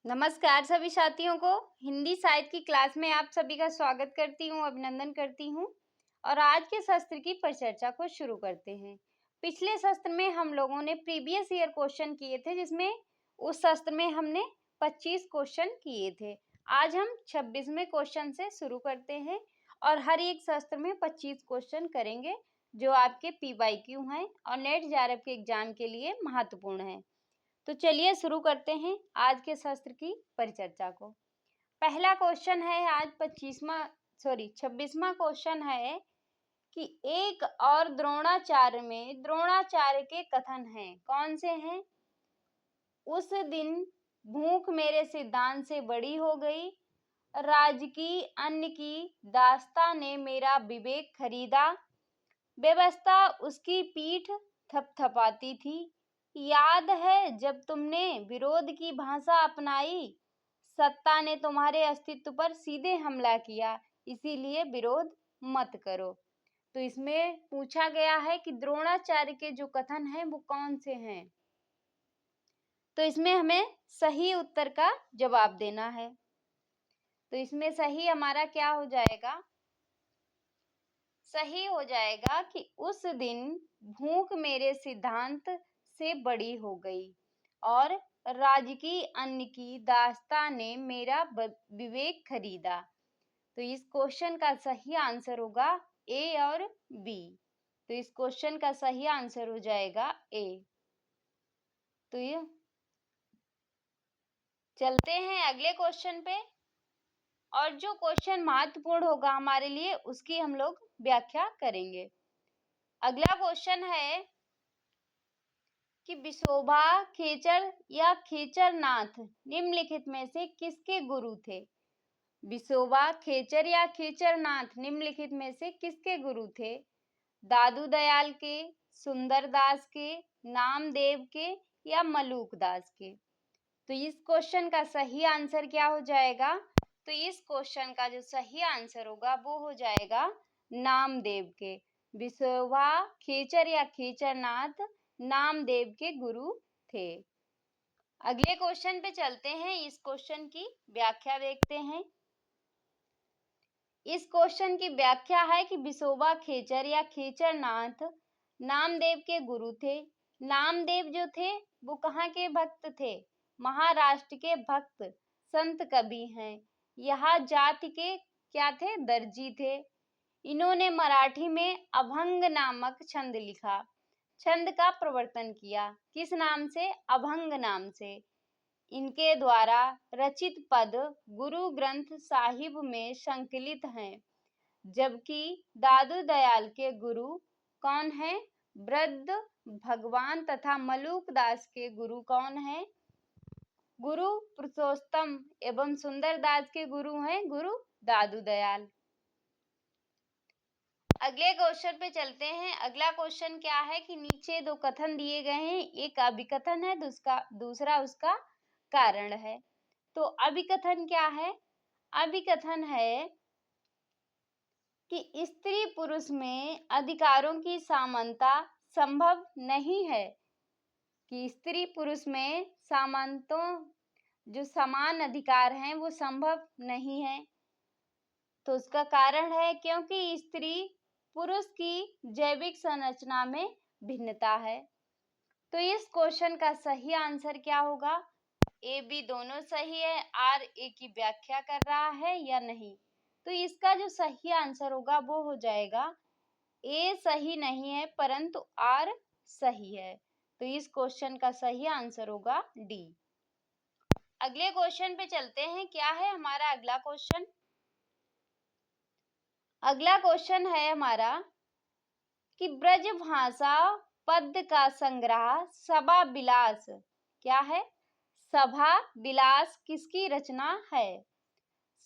नमस्कार सभी साथियों को। हिंदी साहित्य की क्लास में आप सभी का स्वागत करती हूँ, अभिनंदन करती हूँ। और आज के शस्त्र की परिचर्चा को शुरू करते हैं। पिछले शस्त्र में हम लोगों ने प्रीवियस ईयर क्वेश्चन किए थे, जिसमें उस शस्त्र में हमने 25 क्वेश्चन किए थे। आज हम 26वें क्वेश्चन से शुरू करते हैं और हर एक शस्त्र में 25 क्वेश्चन करेंगे, जो आपके PYQ हैं और नेट जेआरएफ के एग्जाम के लिए महत्वपूर्ण है। तो चलिए शुरू करते हैं आज के शस्त्र की परिचर्चा को। पहला क्वेश्चन है आज 26वां क्वेश्चन है कि एक और द्रोणाचार्य में द्रोणाचार्य के कथन हैं, कौन से हैं? उस दिन भूख मेरे सिद्धांत से बड़ी हो गई, राजकी अन्न की दास्ता ने मेरा विवेक खरीदा, व्यवस्था उसकी पीठ थपथपाती थी, याद है जब तुमने विरोध की भाषा अपनाई, सत्ता ने तुम्हारे अस्तित्व पर सीधे हमला किया, इसीलिए विरोध मत करो। तो इसमें पूछा गया है कि द्रोणाचार्य के जो कथन हैं वो कौन से हैं। तो इसमें हमें सही उत्तर का जवाब देना है। तो इसमें सही हमारा क्या हो जाएगा? सही हो जाएगा कि उस दिन भूख मेरे सिद्धांत से बड़ी हो गई और राजकी अन्न की दास्ता ने मेरा विवेक खरीदा। तो इस क्वेश्चन का सही आंसर होगा ए और बी। तो इस क्वेश्चन का सही आंसर हो जाएगा ए। तो ये चलते हैं अगले क्वेश्चन पे, और जो क्वेश्चन महत्वपूर्ण होगा हमारे लिए उसकी हम लोग व्याख्या करेंगे। अगला क्वेश्चन है कि विशोबा खेचर या खेचरनाथ निम्नलिखित में से किसके गुरु थे? विशोबा खेचर या खेचरनाथ निम्नलिखित में से किसके गुरु थे? दादू दयाल के, सुंदरदास के, नामदेव के या मलूक दास के? तो इस क्वेश्चन का सही आंसर क्या हो जाएगा? तो इस क्वेश्चन का जो सही आंसर होगा वो हो जाएगा नामदेव के। विशोबा खेचर या खेचरनाथ नामदेव के गुरु थे। अगले क्वेश्चन पे चलते हैं, इस क्वेश्चन की व्याख्या देखते हैं। इस क्वेश्चन की व्याख्या है कि विशोबा खेचर या खेचरनाथ नामदेव के गुरु थे। नामदेव जो थे वो कहाँ के भक्त थे? महाराष्ट्र के भक्त संत कवि हैं। यहाँ जाति के क्या थे? दर्जी थे। इन्होंने मराठी में अभंग नामक छंद लिखा, छंद का प्रवर्तन किया। किस नाम से? अभंग नाम से। इनके द्वारा रचित पद गुरु ग्रंथ साहिब में संकलित हैं, जबकि दादू दयाल के गुरु कौन है? वृद्ध भगवान तथा मलूक दास के गुरु कौन है? गुरु पुरुषोत्तम एवं सुंदरदास के गुरु हैं गुरु दादू दयाल। अगले क्वेश्चन पे चलते हैं। अगला क्वेश्चन क्या है कि नीचे दो कथन दिए गए हैं, एक अभिकथन है, दूसरा उसका कारण है। तो अभिकथन क्या है? अभिकथन है कि स्त्री पुरुष में अधिकारों की समानता संभव नहीं है, कि स्त्री पुरुष में समानतों जो समान अधिकार हैं वो संभव नहीं है। तो उसका कारण है क्योंकि स्त्री पुरुष की जैविक संरचना में भिन्नता है। तो इस क्वेश्चन का सही आंसर क्या होगा? ए बी दोनों सही है। आर ए की व्याख्या कर रहा है या नहीं? तो इसका जो सही आंसर होगा वो हो जाएगा ए सही नहीं है परंतु आर सही है। तो इस क्वेश्चन का सही आंसर होगा डी। अगले क्वेश्चन पे चलते हैं। क्या है हमारा अगला क्वेश्चन? अगला क्वेश्चन है हमारा कि ब्रजभाषा पद्य का संग्रह सभा विलास क्या है? सभा विलास किसकी रचना है?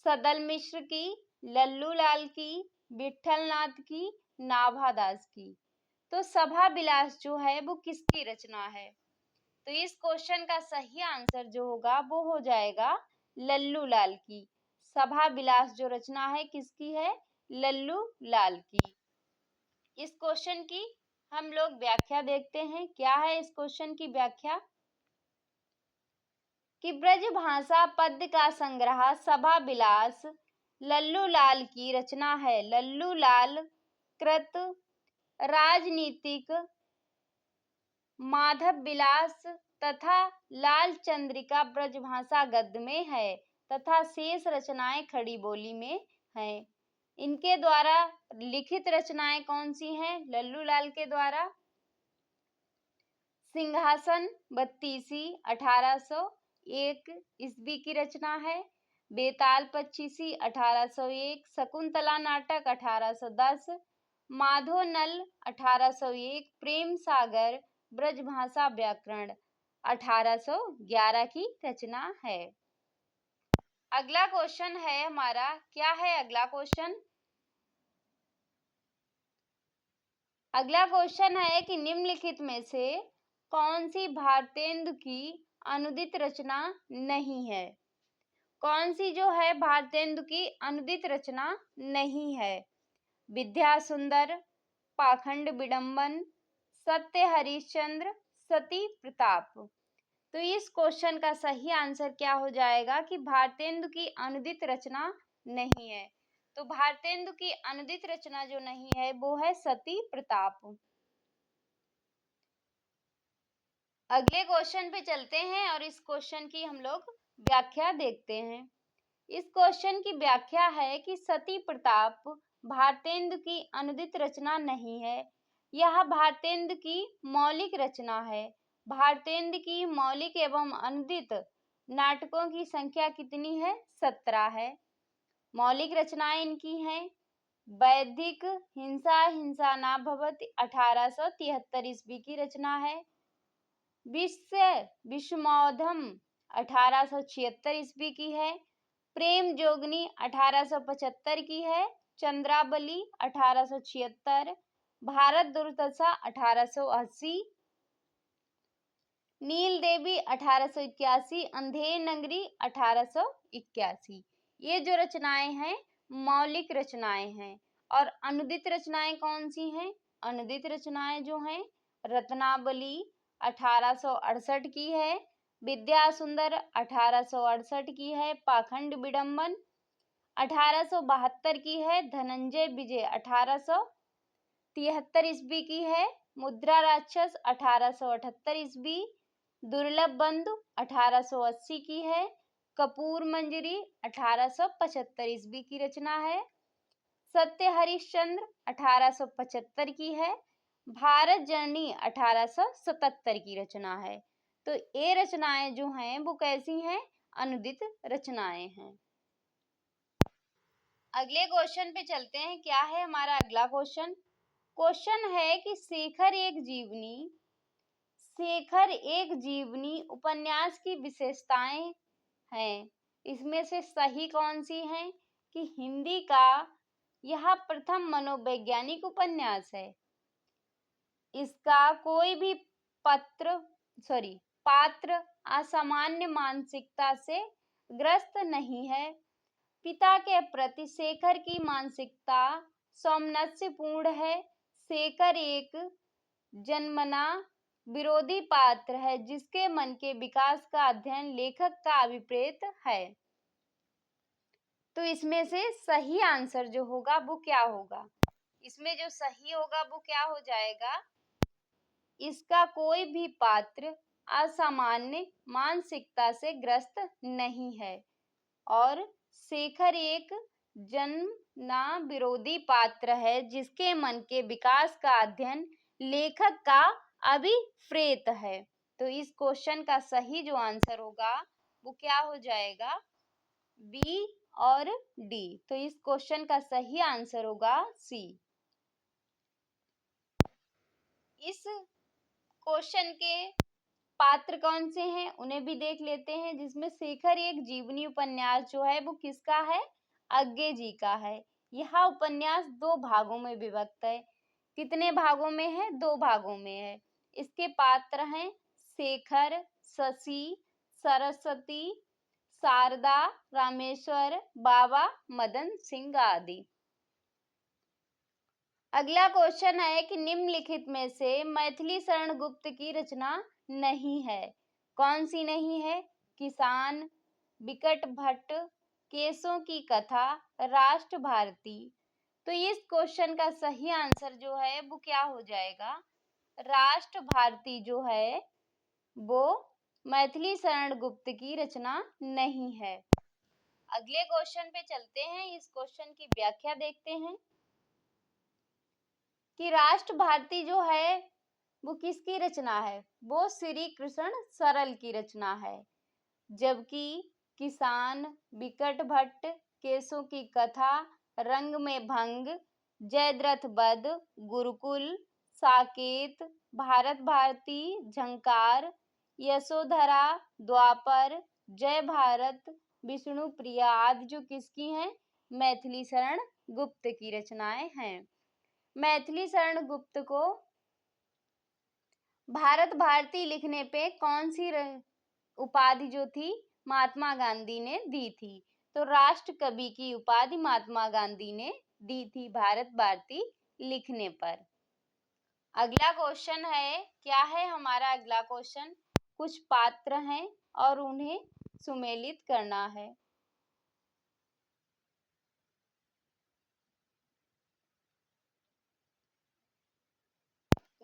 सदल मिश्र की, लल्लू लाल की, विठलनाथ की, नाभादास की? तो सभा विलास जो है वो किसकी रचना है? तो इस क्वेश्चन का सही आंसर जो होगा वो हो जाएगा लल्लू लाल की। सभा विलास जो रचना है किसकी है? लल्लू लाल की। इस क्वेश्चन की हम लोग व्याख्या देखते हैं। क्या है इस क्वेश्चन की व्याख्या? कि ब्रजभाषा पद्य का संग्रह सभा विलास लल्लू लाल की रचना है। लल्लू लाल कृत राजनीतिक माधव विलास तथा लाल चंद्रिका ब्रजभाषा गद्य में है तथा शेष रचनाएं खड़ी बोली में हैं। इनके द्वारा लिखित रचनाएं कौन सी हैं? लल्लू लाल के द्वारा सिंहासन बत्तीसी 1801 ईस्वी की रचना है। बेताल पच्चीसी 1801, शकुंतला नाटक 1810, माधो नल 1801, प्रेम सागर ब्रजभाषा व्याकरण 1811 की रचना है। अगला क्वेश्चन है हमारा, क्या है अगला क्वेश्चन? अगला क्वेश्चन है कि निम्नलिखित में से कौन सी भारतेंदु की अनुदित रचना नहीं है? कौन सी जो है भारतेंदु की अनुदित रचना नहीं है? विद्या सुंदर, पाखंड विडंबन, सत्य हरिश्चंद्र, सती प्रताप। तो इस क्वेश्चन का सही आंसर क्या हो जाएगा कि भारतेंदु की अनुदित रचना नहीं है। तो भारतेंदु की अनुदित रचना जो नहीं है वो है सती प्रताप। अगले क्वेश्चन पे चलते हैं और इस क्वेश्चन की हम लोग व्याख्या देखते हैं। इस क्वेश्चन की व्याख्या है कि सती प्रताप भारतेंदु की अनुदित रचना नहीं है, यह भारतेंदु की मौलिक रचना है। भारतेंदु की मौलिक एवं अनुदित नाटकों की संख्या कितनी है? 17 है। मौलिक रचनाएं इनकी हैं वैदिक हिंसा हिंसा ना भवति 1873 ईस्वी की रचना है। विश्वमोधम 1876 ईस्वी की है। प्रेम जोगनी 1875 की है। चंद्रावली 1876, भारत दुर्दशा 1880, नील देवी 1881, अंधेर नगरी 1881। ये जो रचनाएं हैं मौलिक रचनाएं हैं। और अनुदित रचनाएं कौन सी हैं? अनुदित रचनाएं जो हैं रत्नावली 1868 की है, विद्या सुंदर 1868 की है, पाखंड विडंबन 1872 की है, धनंजय विजय 1873 ईस्वी की है, मुद्रा राक्षस 1878 ईस्वी, दुर्लभ बंधु 1880 की है, कपूर मंजरी 1875 ईस्वी की रचना है, सत्य हरिश्चंद्र 1875 की है, भारत जननी 1877 की रचना है। तो ये रचनाएं जो हैं वो कैसी हैं? अनुदित रचनाएं हैं। अगले क्वेश्चन पे चलते हैं। क्या है हमारा अगला क्वेश्चन? क्वेश्चन है कि शेखर एक जीवनी उपन्यास की विशेषताएं हैं, इसमें से सही कौन सी है? कि हिंदी का यह प्रथम मनोवैज्ञानिक उपन्यास है। इसका कोई भी पात्र असामान्य मानसिकता से ग्रस्त नहीं है। पिता के प्रति शेखर की मानसिकता सौमनस्यपूर्ण है। शेखर एक जन्मना विरोधी पात्र है जिसके मन के विकास का अध्ययन लेखक का अभिप्रेत है। तो इसमें से सही आंसर जो होगा वो क्या होगा? इसमें जो सही होगा वो क्या हो जाएगा? इसका कोई भी पात्र असामान्य मानसिकता से ग्रस्त नहीं है और शेखर एक जन्मना विरोधी पात्र है जिसके मन के विकास का अध्ययन लेखक का अभिप्रेत है। तो इस क्वेश्चन का सही जो आंसर होगा वो क्या हो जाएगा? बी और डी। तो इस क्वेश्चन का सही आंसर होगा सी। इस क्वेश्चन के पात्र कौन से हैं उन्हें भी देख लेते हैं, जिसमें शेखर एक जीवनी उपन्यास जो है वो किसका है? अज्ञे जी का है। यह उपन्यास 2 भागों में विभक्त है। कितने भागों में है? 2 भागों में है। इसके पात्र हैं शेखर, शशि, सरस्वती, शारदा, रामेश्वर, बाबा मदन सिंह आदि। अगला क्वेश्चन है कि निम्नलिखित में से मैथिली शरण गुप्त की रचना नहीं है। कौन सी नहीं है? किसान, बिकट भट्ट, केसों की कथा, राष्ट्र भारती। तो इस क्वेश्चन का सही आंसर जो है वो क्या हो जाएगा? राष्ट्र भारती जो है वो मैथिली शरण गुप्त की रचना नहीं है। अगले क्वेश्चन पे चलते हैं, इस क्वेश्चन की व्याख्या देखते हैं कि राष्ट्र भारती जो है वो किसकी रचना है? वो श्री कृष्ण सरल की रचना है। जबकि किसान, बिकट भट्ट, केसों की कथा, रंग में भंग, जयद्रथ वध, गुरुकुल, साकेत, भारत भारती, झंकार, यशोधरा, द्वापर, जय भारत, विष्णु प्रिया आदि जो किसकी हैं? मैथिली शरण गुप्त की रचनाएं हैं। मैथिली शरण गुप्त को भारत भारती लिखने पे कौन सी उपाधि जो थी महात्मा गांधी ने दी थी? तो राष्ट्र कवि की उपाधि महात्मा गांधी ने दी थी भारत भारती लिखने पर। अगला क्वेश्चन है, क्या है हमारा अगला क्वेश्चन? कुछ पात्र हैं और उन्हें सुमेलित करना है।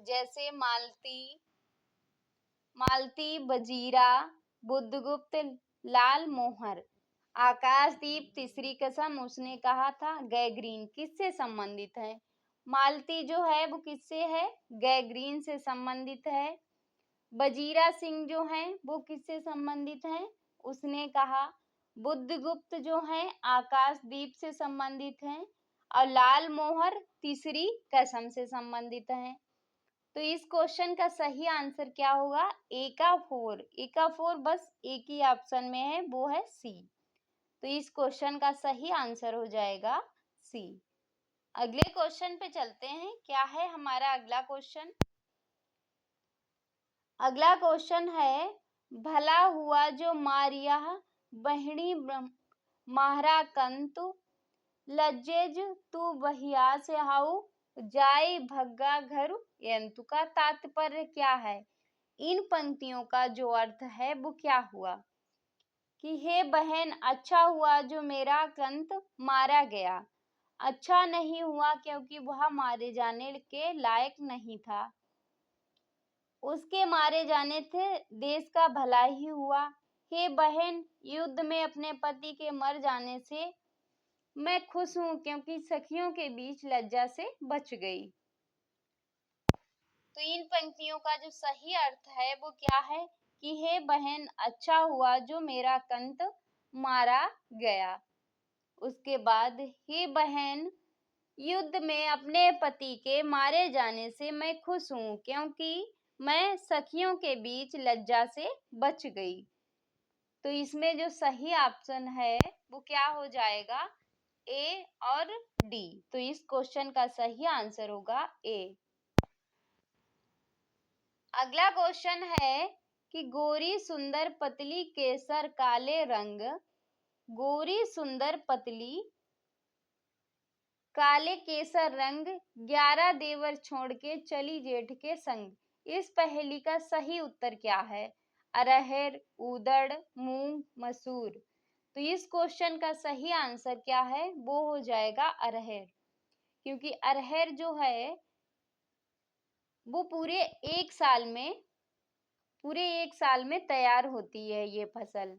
जैसे मालती, बजीरा, बुद्धगुप्त, लाल मोहर। आकाशदीप, तीसरी कसम, उसने कहा था, गैग्रीन किससे संबंधित है? मालती जो है वो किससे है? गैग्रीन से संबंधित है। बजीरा सिंह जो है वो किससे संबंधित है? उसने कहा। बुद्धगुप्त जो है आकाशदीप से संबंधित है। और लाल मोहर तीसरी कसम से संबंधित है। तो इस क्वेश्चन का सही आंसर क्या होगा? ए का 4। ए का 4 बस एक ही ऑप्शन में है, वो है सी। तो इस क्वेश्चन का सही आंसर हो जाएगा सी। अगले क्वेश्चन पे चलते हैं, क्या है हमारा अगला क्वेश्चन? अगला क्वेश्चन है, भला हुआ जो मारिया बहिणी माहरा कंतु, लज्जेज तू बहिया से हाउ, जाय भग्गा घर यंतु। का तात्पर्य क्या है? इन पंक्तियों का जो अर्थ है वो क्या हुआ कि हे बहन, अच्छा हुआ जो मेरा कंत मारा गया। अच्छा नहीं हुआ क्योंकि वह मारे जाने के लायक नहीं था। उसके मारे जाने से देश का भला ही हुआ। हे बहन, युद्ध में अपने पति के मर जाने से मैं खुश हूँ क्योंकि सखियों के बीच लज्जा से बच गई। तो इन पंक्तियों का जो सही अर्थ है वो क्या है कि हे बहन, अच्छा हुआ जो मेरा कंत मारा गया। उसके बाद, हे बहन, युद्ध में अपने पति के मारे जाने से मैं खुश हूँ क्योंकि मैं सखियों के बीच लज्जा से बच गई। तो इसमें जो सही ऑप्शन है वो क्या हो जाएगा? ए और डी। तो इस क्वेश्चन का सही आंसर होगा ए। अगला क्वेश्चन है कि गोरी सुंदर पतली केसर काले रंग, गोरी सुंदर पतली काले केसर रंग, 11 देवर छोड़ के चली जेठ के संग। इस पहेली का सही उत्तर क्या है? अरहर, उड़द, मूंग, मसूर। तो इस क्वेश्चन का सही आंसर क्या है? वो हो जाएगा अरहर। क्योंकि अरहर जो है वो पूरे एक साल में तैयार होती है ये फसल।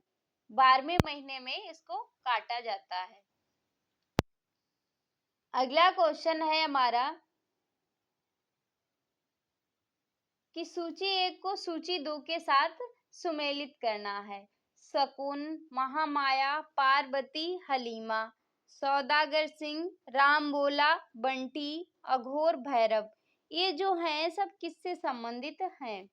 12वें महीने में इसको काटा जाता है। अगला क्वेश्चन है हमारा कि सूची 1 को सूची 2 के साथ सुमेलित करना है। शकुन, महामाया, पार्वती, हलीमा, सौदागर सिंह, राम बोला, बंटी, अघोर, भैरव। ये जो हैं सब किससे संबंधित हैं?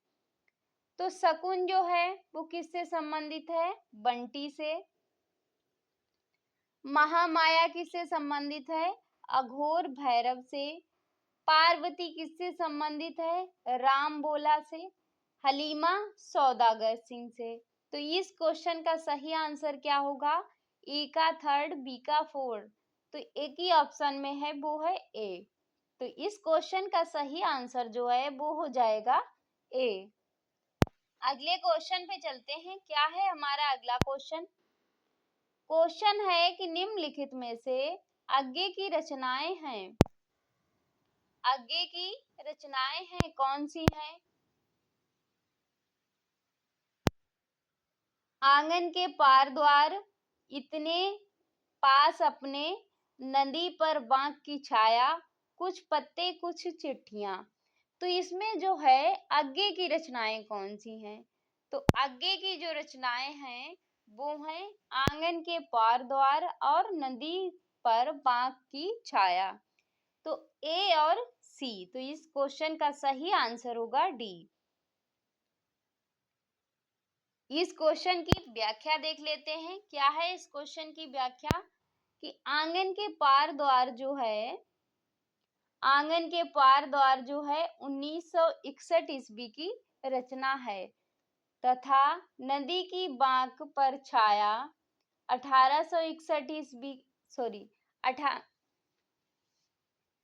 तो शकुन जो है वो किससे संबंधित है? बंटी से। महामाया किससे संबंधित है? अघोर भैरव से। पार्वती किससे संबंधित है? राम बोला से। हलीमा सौदागर सिंह से। तो इस क्वेश्चन का सही आंसर क्या होगा? ए का 3, बी का 4। तो एक ही ऑप्शन में है, वो है ए। तो इस क्वेश्चन का सही आंसर जो है वो हो जाएगा ए। अगले क्वेश्चन पे चलते हैं। क्या है हमारा अगला क्वेश्चन? क्वेश्चन है कि निम्नलिखित में से आगे की रचनाएं हैं, आगे की रचनाएं हैं कौन सी हैं? आंगन के पार द्वार, इतने पास अपने, नदी पर बांक की छाया, कुछ पत्ते कुछ चिट्ठियां। तो इसमें जो है आगे की रचनाएं कौन सी हैं? तो आगे की जो रचनाएं हैं वो हैं आंगन के पार द्वार और नदी पर बांक की छाया। तो ए और सी। तो इस क्वेश्चन का सही आंसर होगा डी। इस क्वेश्चन की व्याख्या देख लेते हैं। क्या है इस क्वेश्चन की व्याख्या? कि आंगन के पार द्वार जो है, आंगन के पार द्वार जो है 1961 ईस्वी की रचना है तथा नदी की बांक पर छाया 1861 ईस्वी, सॉरी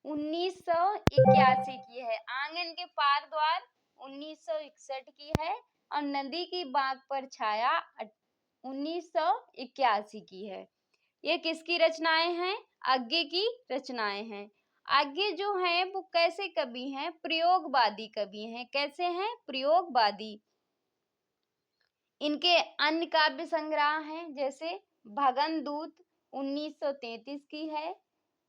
1981 की है। आंगन के पार द्वार 1961 की है और नदी की बांक पर छाया 1981 की है। ये किसकी रचनाएं हैं? आगे की रचनाएं हैं। आगे जो हैं वो कैसे कवि हैं? प्रयोगवादी कवि हैं। कैसे हैं? प्रयोगवादी। इनके अन्य काव्य संग्रह हैं जैसे भगन दूत 1933 की है,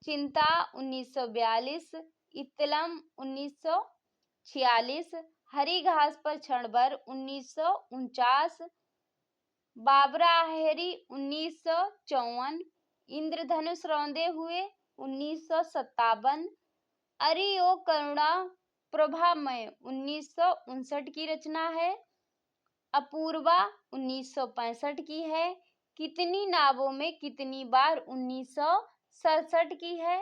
चिंता 1942, इत्तलम 1946, हरी घास पर क्षण भर 1949, बाबरा हेरी 1954, इंद्रधनुष रौंदे हुए 1957, अरि ओ करुणा प्रभामय 1959 की रचना है, अपूर्वा 1965 की है, कितनी नावों में कितनी बार 1967 की है।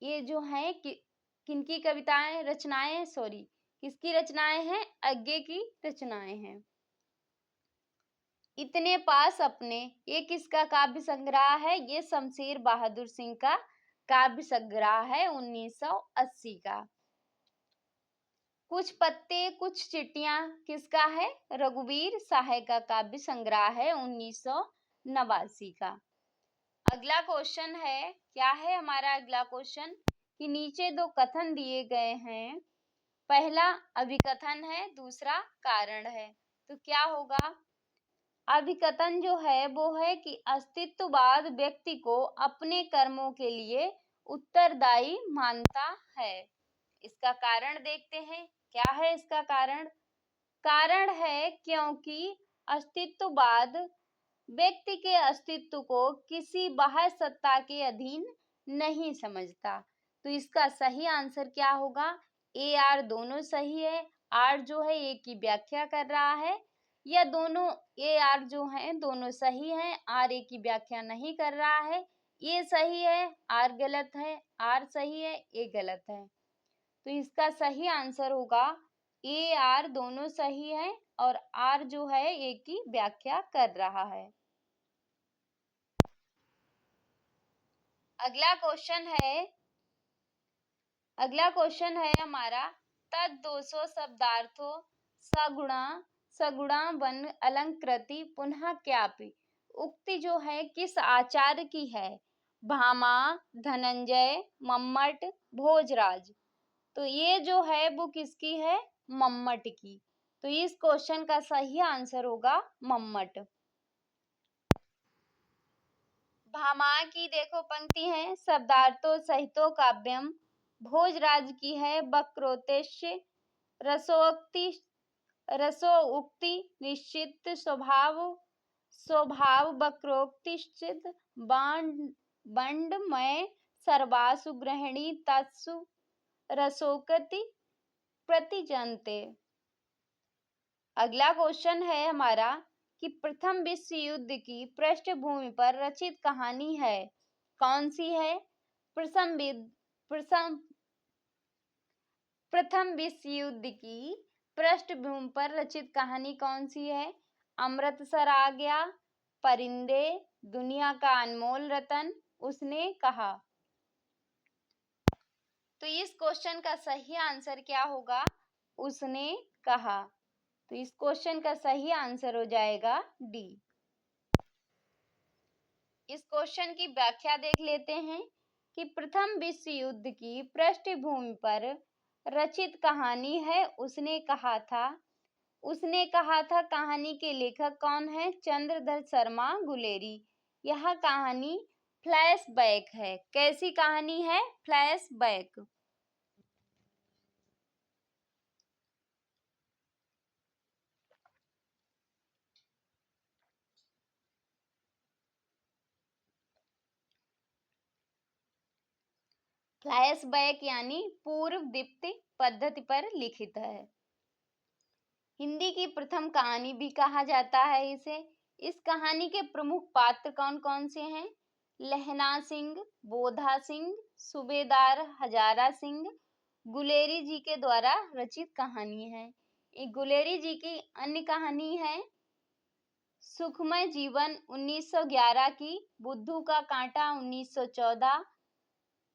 ये जो है किनकी कविताएं रचनाएं, सॉरी किसकी रचनाएं हैं? आगे की रचनाएं हैं। इतने पास अपने, ये किसका काव्य संग्रह है? ये शमशेर बहादुर सिंह का काव्य संग्रह है 1980 का। कुछ पत्ते कुछ चिट्ठियां किसका है? रघुवीर साहे का काव्य संग्रह है 1989 का। अगला क्वेश्चन है। क्या है हमारा अगला क्वेश्चन? कि नीचे दो कथन दिए गए हैं, पहला अभिकथन है, दूसरा कारण है। तो क्या होगा? अभिकथन जो है वो है कि अस्तित्ववाद व्यक्ति को अपने कर्मों के लिए उत्तरदायी मानता है। इसका कारण देखते हैं। क्या है इसका कारण? कारण है क्योंकि अस्तित्ववाद व्यक्ति के अस्तित्व को किसी बाह्य सत्ता के अधीन नहीं समझता। तो इसका सही आंसर क्या होगा? ए आर दोनों सही है। आर जो है ए की व्याख्या कर रहा है, या दोनों ए आर जो है दोनों सही है, आर ए की व्याख्या नहीं कर रहा है। ये सही है, आर गलत है, आर सही है, ए गलत है। तो इसका सही आंसर होगा ए आर दोनों सही है और आर जो है ए की व्याख्या कर रहा है। अगला क्वेश्चन है हमारा तद 200 शब्दार्थो सगुणा सगुणा वन अलंकृति पुनः क्यापि। उक्ति जो है किस आचार्य की है? भामा, धनंजय, मम्मट, भोजराज। तो ये जो है वो किसकी है? मम्मट की। तो इस क्वेश्चन का सही आंसर होगा मम्मट। भामा की देखो पंक्ति है, शब्दार्थो सहितो काव्यम। भोजराज की है वक्रोद्देश्य, रसोक्ति रसोक्ति निश्चित स्वभाव स्वभाव वक्रोक्तिश्चित बंडमय सर्वासु गृहिणी तत्सु रसोक्ति प्रतिजनते। अगला क्वेश्चन है हमारा कि प्रथम विश्व युद्ध की पृष्ठभूमि पर रचित कहानी है कौन सी है? प्रथम विश्व युद्ध की पृष्ठभूमि पर रचित कहानी कौन सी है? अमृतसर आ गया, परिंदे, दुनिया का अनमोल रतन, उसने कहा। तो इस क्वेश्चन का सही आंसर क्या होगा? उसने कहा। तो इस क्वेश्चन का सही आंसर हो जाएगा डी। इस क्वेश्चन की व्याख्या देख लेते हैं कि प्रथम विश्व युद्ध की पृष्ठभूमि पर रचित कहानी है। उसने कहा था कहानी के लेखक कौन है? चंद्रधर शर्मा गुलेरी। यह कहानी फ्लैशबैक है। कैसी कहानी है? फ्लैशबैक। फ्लैशबैक यानी पूर्व दीप्ति पद्धति पर लिखित है। हिंदी की प्रथम कहानी भी कहा जाता है इसे। इस कहानी के प्रमुख पात्र कौन कौन से हैं? लहना सिंह, बोधा सिंह, सूबेदार हजारा सिंह। गुलेरी जी के द्वारा रचित कहानी है। एक गुलेरी जी की अन्य कहानी है सुखमय जीवन 1911 की, बुद्धू का कांटा 1914,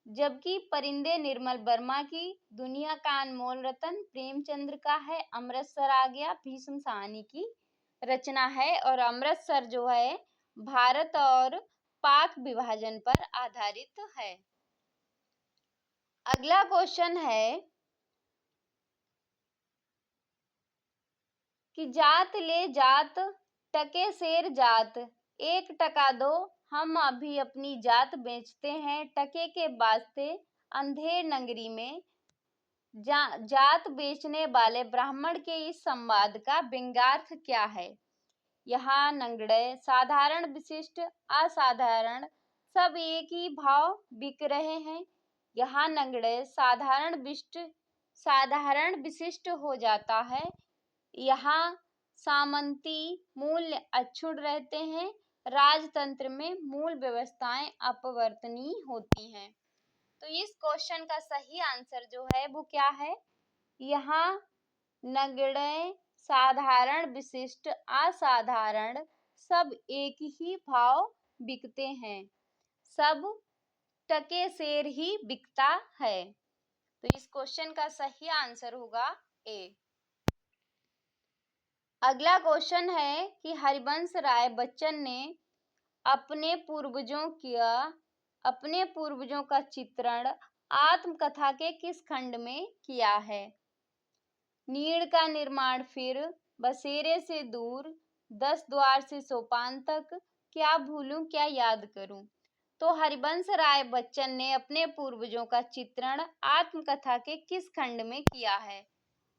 जबकि परिंदे निर्मल वर्मा की, दुनिया का अनमोल रतन प्रेमचंद्र का है, अमृतसर आ गया भीष्म साहनी की रचना है। और अमृतसर जो है भारत और पाक विभाजन पर आधारित है। अगला क्वेश्चन है कि जात ले जात टके शेर जात, 1 टका दो, हम अभी अपनी जात बेचते हैं टके के वास्ते, अंधेर नगरी में। जात बेचने वाले ब्राह्मण के इस संवाद का व्यंग्यार्थ क्या है? यहाँ नंगड़े साधारण विशिष्ट असाधारण सब एक ही भाव बिक रहे हैं। यहाँ नंगड़े साधारण विशिष्ट हो जाता है। यहाँ सामंती मूल्य अक्षुण्ण रहते हैं। राजतंत्र में मूल व्यवस्थाएं अपरिवर्तनीय होती हैं। तो इस क्वेश्चन का सही आंसर जो है वो क्या है? यहाँ नगण्य साधारण विशिष्ट असाधारण सब एक ही भाव बिकते हैं, सब टके शेर ही बिकता है। तो इस क्वेश्चन का सही आंसर होगा ए। अगला क्वेश्चन है कि हरिवंश राय बच्चन ने अपने पूर्वजों का चित्रण आत्मकथा के किस खंड में किया है? नीड़ का निर्माण फिर, बसेरे से दूर, 10 द्वार से सोपान तक, क्या भूलूं क्या याद करूं। तो हरिवंश राय बच्चन ने अपने पूर्वजों का चित्रण आत्मकथा के किस खंड में किया है?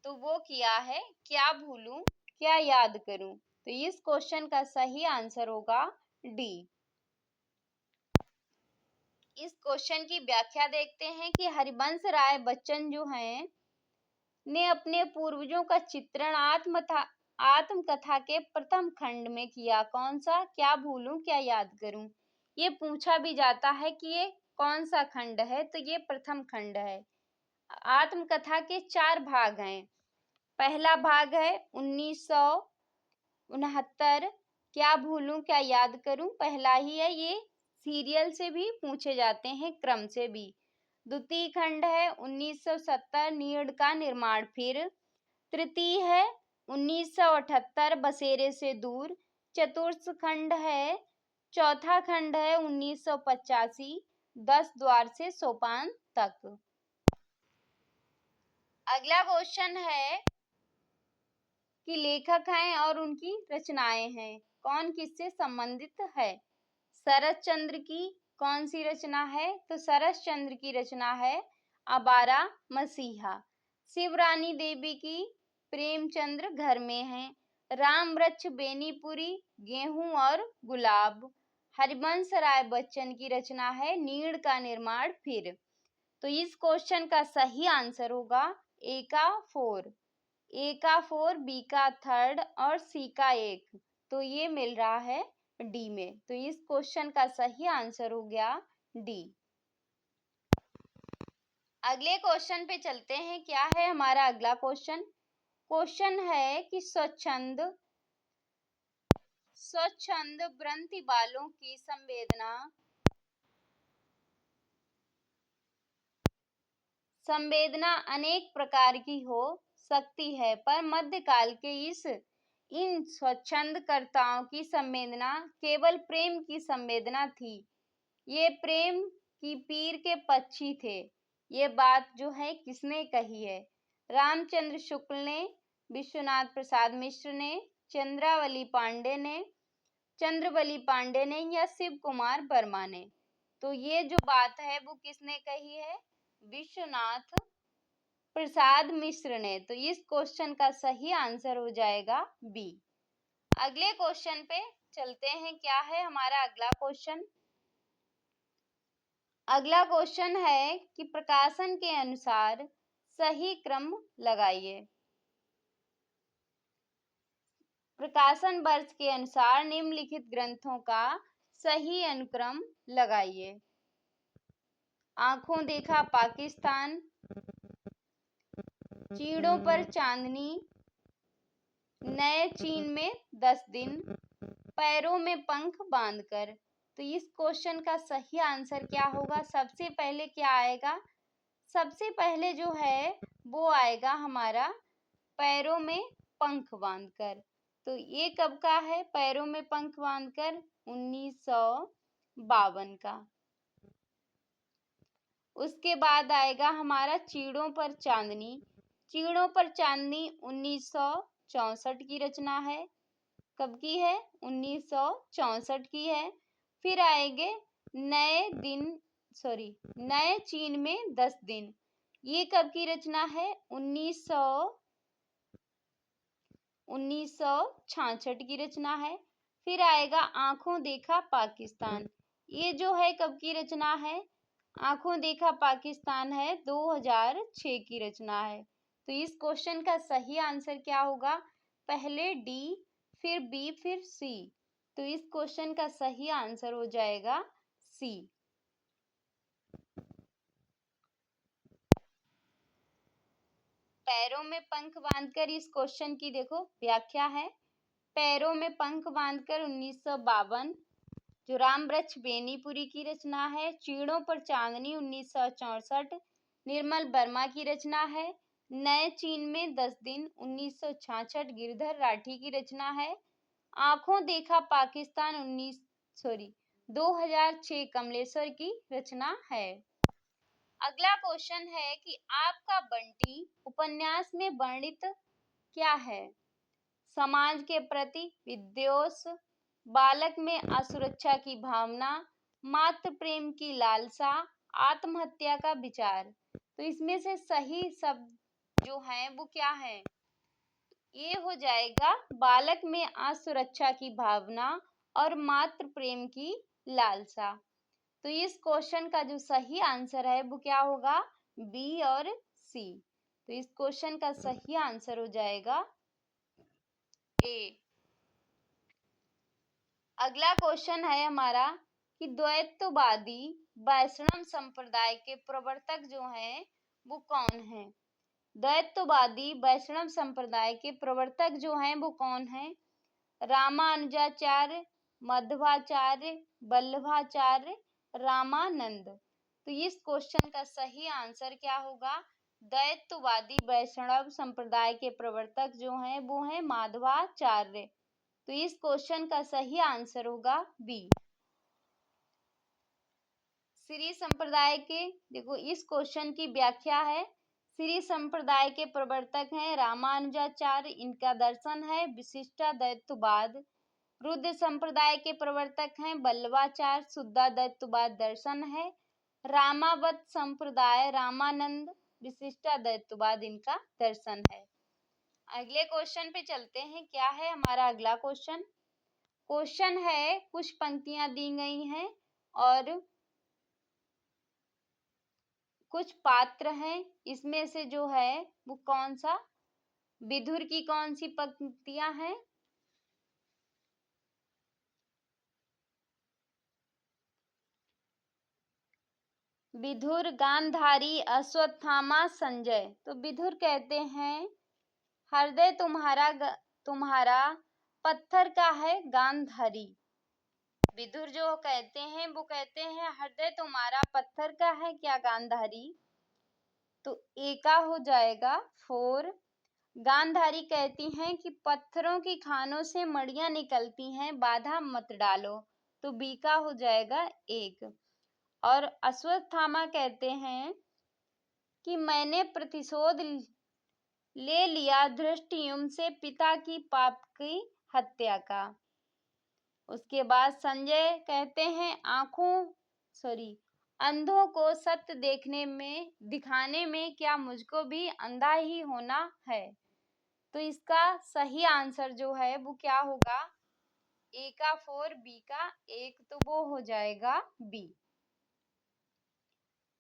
तो वो किया है क्या भूलूं क्या याद करूं। तो इस क्वेश्चन का सही आंसर होगा डी। इस क्वेश्चन की व्याख्या देखते हैं कि हरिवंश राय बच्चन जो हैं ने अपने पूर्वजों का चित्रण आत्मकथा के प्रथम खंड में किया। कौन सा? क्या भूलूं क्या याद करूं। ये पूछा भी जाता है कि ये कौन सा खंड है, तो ये प्रथम खंड है। आत्मकथा के 4 भाग हैं। पहला भाग है 1969, क्या भूलूं क्या याद करूं, पहला ही है। ये सीरियल से भी पूछे जाते हैं, क्रम से भी। द्वितीय खंड है 1970, नीड़ का निर्माण फिर। तृतीय है 1978, बसेरे से दूर। चतुर्थ खंड है, चौथा खंड है 1985, 10 द्वार से सोपान तक। अगला क्वेश्चन है कि लेखक हैं और उनकी रचनाएं हैं, कौन किससे संबंधित है? शरत चंद्र की कौन सी रचना है? तो शरत चंद्र की रचना है आवारा मसीहा। शिवरानी देवी की प्रेमचंद्र घर में है। राम वृक्ष बेनीपुरी, गेहूं और गुलाब। हरिवंश राय बच्चन की रचना है नीड़ का निर्माण फिर। तो इस क्वेश्चन का सही आंसर होगा ए का 4, ए का 4, बी का 3 और सी का 1। तो ये मिल रहा है डी में। तो इस क्वेश्चन का सही आंसर हो गया डी। अगले क्वेश्चन पे चलते हैं। क्या है हमारा अगला क्वेश्चन? क्वेश्चन है कि स्वच्छंद ग्रंथि बालों की संवेदना अनेक प्रकार की हो, सकती है, पर मध्यकाल के इन स्वच्छंदकर्ताओं की संवेदना केवल प्रेम की संवेदना थी। ये प्रेम की पीर के पक्षी थे। ये बात जो है किसने कही है? रामचंद्र शुक्ल ने, विश्वनाथ प्रसाद मिश्र ने, चंद्रवली पांडे ने या शिव कुमार वर्मा ने? तो ये जो बात है वो किसने कही है? विश्वनाथ प्रसाद मिश्र ने। तो इस क्वेश्चन का सही आंसर हो जाएगा बी। अगले क्वेश्चन पे चलते हैं। क्या है हमारा अगला क्वेश्चन? अगला क्वेश्चन है कि प्रकाशन के अनुसार सही क्रम लगाइए। प्रकाशन वर्ष के अनुसार निम्नलिखित ग्रंथों का सही अनुक्रम लगाइए। आंखों देखा पाकिस्तान, चीड़ों पर चांदनी, नए चीन में 10 दिन, पैरों में पंख बांधकर। तो इस क्वेश्चन का सही आंसर क्या होगा? सबसे पहले क्या आएगा? सबसे पहले जो है वो आएगा हमारा पैरों में पंख बांधकर। तो ये कब का है? पैरों में पंख बांधकर 1952 का। उसके बाद आएगा हमारा चीड़ों पर चांदनी। चीड़ों पर चांदनी 1964 की रचना है। कब की है? 1964 की है। फिर आएंगे नए चीन में 10 दिन। ये कब की रचना है? 1966 की रचना है। फिर आएगा आंखों देखा पाकिस्तान। ये जो है कब की रचना है? आंखों देखा पाकिस्तान है 2006 की रचना है। तो इस क्वेश्चन का सही आंसर क्या होगा? पहले डी, फिर बी, फिर सी। तो इस क्वेश्चन का सही आंसर हो जाएगा सी। पैरों में पंख बांधकर, इस क्वेश्चन की देखो व्याख्या है। पैरों में पंख बांधकर 1952 जो राम वृक्ष बेनीपुरी की रचना है। चीड़ों पर चांदनी 1964 निर्मल वर्मा की रचना है। नए चीन में 10 दिन 1966 गिरधर राठी की रचना है। आंखों देखा पाकिस्तान 2006 कमलेश्वर की रचना है। अगला क्वेश्चन है कि आपका बंटी उपन्यास में वर्णित क्या है? समाज के प्रति विद्वेष, बालक में असुरक्षा की भावना, मातृ प्रेम की लालसा, आत्महत्या का विचार। तो इसमें से सही शब्द जो है वो क्या है? ये हो जाएगा बालक में असुरक्षा की भावना और मातृ प्रेम की लालसा। तो इस क्वेश्चन का जो सही आंसर है वो क्या होगा? बी और सी। तो इस क्वेश्चन का सही आंसर हो जाएगा ए। अगला क्वेश्चन है हमारा कि द्वैतवादी वैष्णव संप्रदाय के प्रवर्तक जो हैं वो कौन है? द्वैतवादी वैष्णव संप्रदाय के प्रवर्तक जो हैं वो कौन है? रामानुजाचार्य, मध्वाचार्य, वल्लभाचार्य, रामानंद। तो इस क्वेश्चन का सही आंसर क्या होगा? द्वैतवादी वैष्णव संप्रदाय के प्रवर्तक जो हैं वो हैं माधवाचार्य। तो इस क्वेश्चन का सही आंसर होगा बी। श्री संप्रदाय के देखो इस क्वेश्चन की व्याख्या है। श्री संप्रदाय के प्रवर्तक हैं रामानुजाचार्य, इनका दर्शन है विशिष्टाद्वैतवाद। रुद्र संप्रदाय के प्रवर्तक हैं वल्लभाचार्य, शुद्धाद्वैतवाद दर्शन है। रामावत संप्रदाय रामानंद, विशिष्टाद्वैतवाद इनका दर्शन है। अगले क्वेश्चन पे चलते हैं। क्या है हमारा अगला क्वेश्चन? क्वेश्चन है कुछ पंक्तियां दी गई हैं और कुछ पात्र हैं। इसमें से जो है वो कौन सा? विदुर की कौन सी पंक्तियां हैं? विदुर, गांधारी, अश्वत्थामा, संजय। तो विदुर कहते हैं हृदय तुम्हारा पत्थर का है गांधारी। विदुर जो कहते हैं वो कहते हैं हृदय तुम्हारा पत्थर का है क्या गांधारी। तो ए का हो जाएगा 4। गांधारी कहती हैं कि पत्थरों की खानों से मड़ियां निकलती हैं, बाधा मत डालो। तो बी का हो जाएगा 1। और अश्वत्थामा कहते हैं कि मैंने प्रतिशोध ले लिया धृष्टद्युम्न से पिता की पाप की हत्या का। उसके बाद संजय कहते हैं अंधों को सत्य दिखाने में क्या मुझको भी अंधा ही होना है। तो इसका सही आंसर जो है वो क्या होगा, ए का 4 बी का 1, तो वो हो जाएगा बी।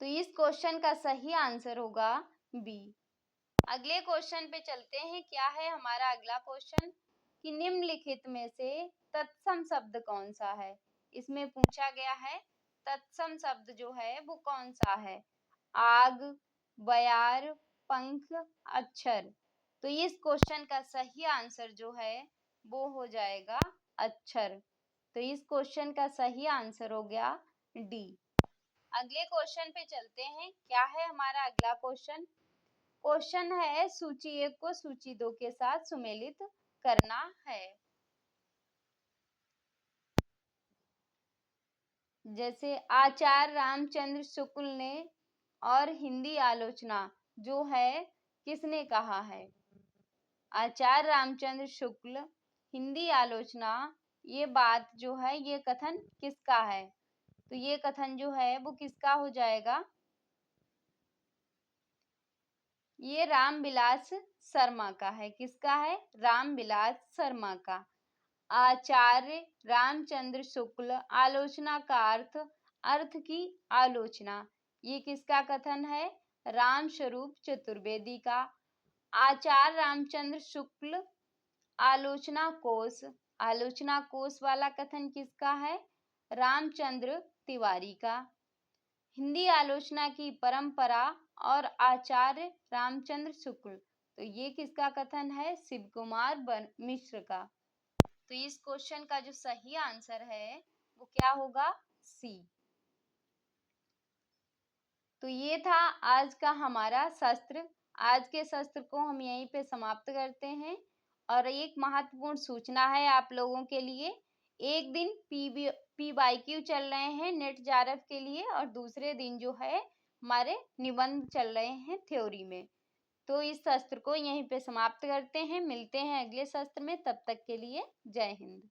तो इस क्वेश्चन का सही आंसर होगा बी। अगले क्वेश्चन पे चलते हैं। क्या है हमारा अगला क्वेश्चन कि निम्नलिखित में से तत्सम शब्द कौन सा है। इसमें पूछा गया है तत्सम शब्द जो है वो कौन सा है। आग, बयार, पंख, अक्षर। तो इस क्वेश्चन का सही आंसर जो है वो हो जाएगा अक्षर। तो इस क्वेश्चन का सही आंसर हो गया डी। अगले क्वेश्चन पे चलते हैं। क्या है हमारा अगला क्वेश्चन। क्वेश्चन है सूची 1 को सूची 2 के साथ सुमेलित करना है। जैसे आचार्य रामचंद्र शुक्ल ने और हिंदी आलोचना जो है किसने कहा है। आचार्य रामचंद्र शुक्ल हिंदी आलोचना, ये बात जो है ये कथन किसका है। तो ये कथन जो है वो किसका हो जाएगा, ये रामविलास शर्मा का है। किसका है, रामविलास शर्मा का। आचार्य रामचंद्र शुक्ल आलोचना का अर्थ की आलोचना, ये किसका कथन है, रामस्वरूप चतुर्वेदी का। आचार्य रामचंद्र शुक्ल आलोचना कोश वाला कथन किसका है, रामचंद्र तिवारी का। हिंदी आलोचना की परंपरा और आचार्य रामचंद्र शुक्ल, तो ये किसका कथन है, शिव कुमार मिश्र का। तो इस क्वेश्चन का जो सही आंसर है वो क्या होगा, सी। तो ये था आज का हमारा शस्त्र। आज के शस्त्र को हम यहीं पे समाप्त करते हैं। और एक महत्वपूर्ण सूचना है आप लोगों के लिए। एक दिन PYQ चल रहे हैं नेट JRF के लिए, और दूसरे दिन जो है हमारे निबंध चल रहे हैं थ्योरी में। तो इस शस्त्र को यहीं पे समाप्त करते हैं। मिलते हैं अगले शस्त्र में, तब तक के लिए जय हिंद।